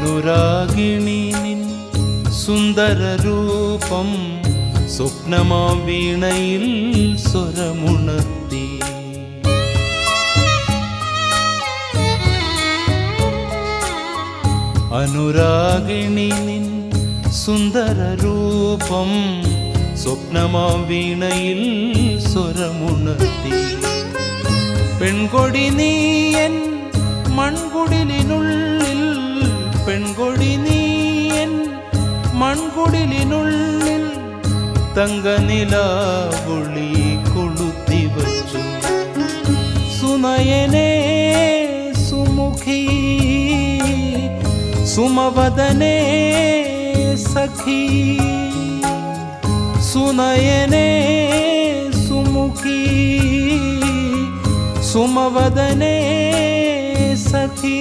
അനുരാഗിണി നിൻ സുന്ദരരൂപം സ്വപ്നമാം വീണയിൽ സ്വരമുണർത്തി. അനുരാഗിണി നിൻ സുന്ദരരൂപം സ്വപ്നമാം വീണയിൽ സ്വരമുണർത്തി. പെൺകൊടി നീയൻ മൺകുടിലിനുള്ളിൽ, പെൺകൊടി നീയൻ മൺകുടിലിനുള്ളിൽ തങ്കനിലാവൊളി കൊളുത്തി വച്ചു. സുനയനേ സുമുഖി സുമവദനേ സഖി, സുനയനേ സുമുഖി സുമവദനേ സഖി.